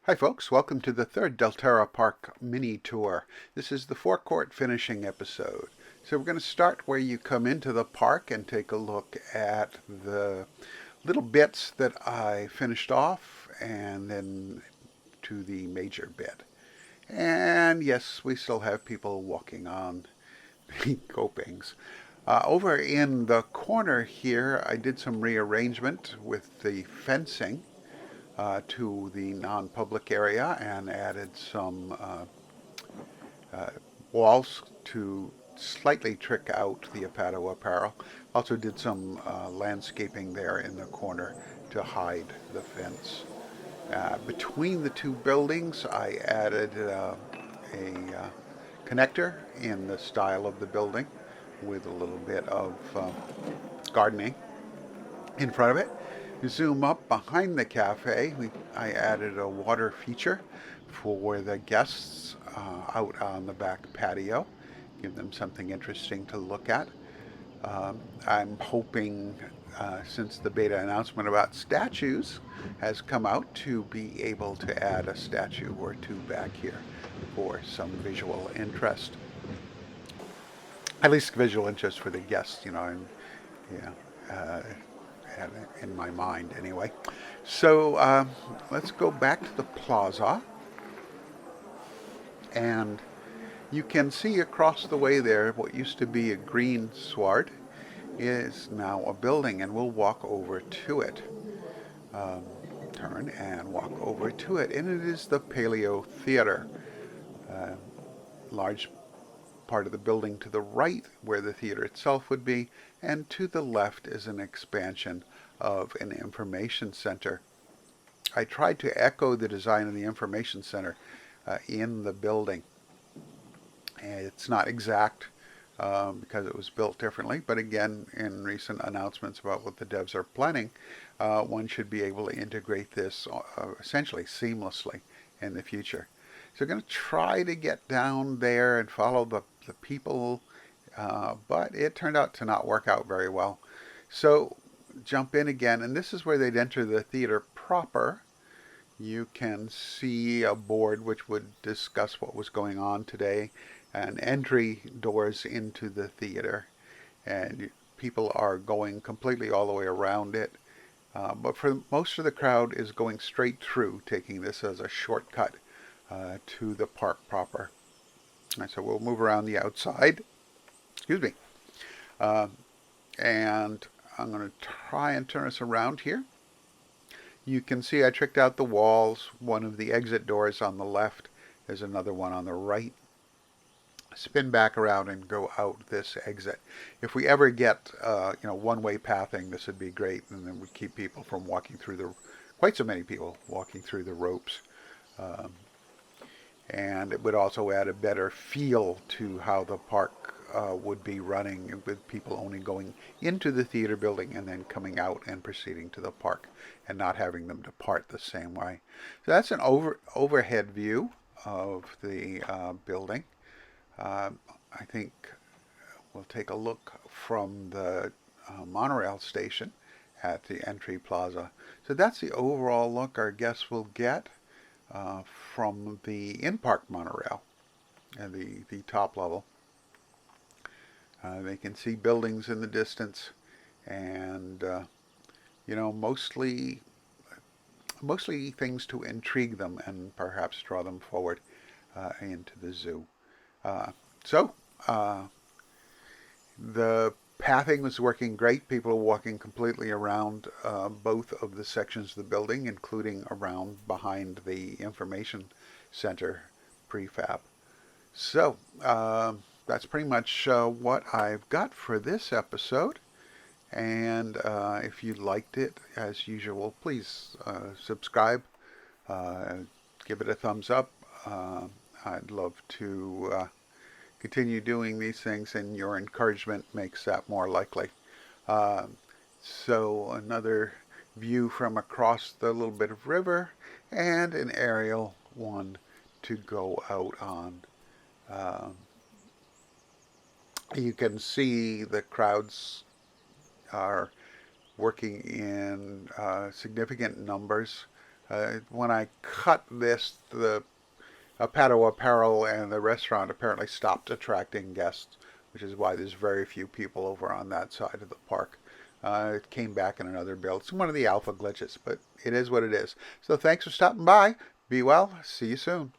Hi folks, welcome to the third Deltara Park mini tour. This is the Forecourt finishing episode. So we're going to start where you come into the park and take a look at the little bits that I finished off and then to the major bit. And yes, we still have people walking on the copings. Over in the corner here, I did some rearrangement with the fencing to the non-public area and added some uh, walls to slightly trick out the Apato apparel. Also did some landscaping there in the corner to hide the fence. Between the two buildings, I added a connector in the style of the building with a little bit of gardening in front of it. You zoom up behind the cafe, I added a water feature for the guests out on the back patio, give them something interesting to look at. I'm hoping, since the beta announcement about statues has come out, to be able to add a statue or two back here for some visual interest. At least visual interest for the guests, and yeah, uh, in my mind anyway. So let's go back to the plaza, and you can see across the way there what used to be a green sward is now a building, and we'll walk over to it. Um, Turn and walk over to it, and it is the Paleo Theater. Uh, Large part of the building to the right where the theater itself would be, and to the left is an expansion of an information center. I tried to echo the design of the information center in the building. It's not exact because it was built differently, but again, in recent announcements about what the devs are planning, one should be able to integrate this essentially seamlessly in the future. So we're going to try to get down there and follow the people, but it turned out to not work out very well. So jump in again, and this is where they'd enter the theater proper. You can see a board which would discuss what was going on today and entry doors into the theater. And people are going completely all the way around it. But for most of the crowd is going straight through, taking this as a shortcut to the park proper. And so we'll move around the outside. Excuse me. Uh, and I'm going to try and turn us around here. You can see I tricked out the walls. One of the exit doors on the left. There's another one on the right. Spin back around and go out this exit. If we ever get one-way pathing, this would be great, and then we'd keep people from walking through quite so many people walking through the ropes. Um, and it would also add a better feel to how the park would be running, with people only going into the theater building and then coming out and proceeding to the park and not having them depart the same way. So that's an overhead view of the building. I think we'll take a look from the monorail station at the entry plaza. So that's the overall look our guests will get from the in-park monorail at the top level. They can see buildings in the distance, and mostly things to intrigue them and perhaps draw them forward into the zoo. Uh, so the pathing was working great. People are walking completely around both of the sections of the building, including around behind the information center prefab. So that's pretty much what I've got for this episode. And if you liked it, as usual, please subscribe, give it a thumbs up. I'd love to continue doing these things, and your encouragement makes that more likely. So another view from across the little bit of river, and an aerial one to go out on. You can see the crowds are working in significant numbers. When I cut this, the Pato Apparel and the restaurant apparently stopped attracting guests, which is why there's very few people over on that side of the park. It came back in another build. It's one of the alpha glitches, but it is what it is. So thanks for stopping by. Be well. See you soon.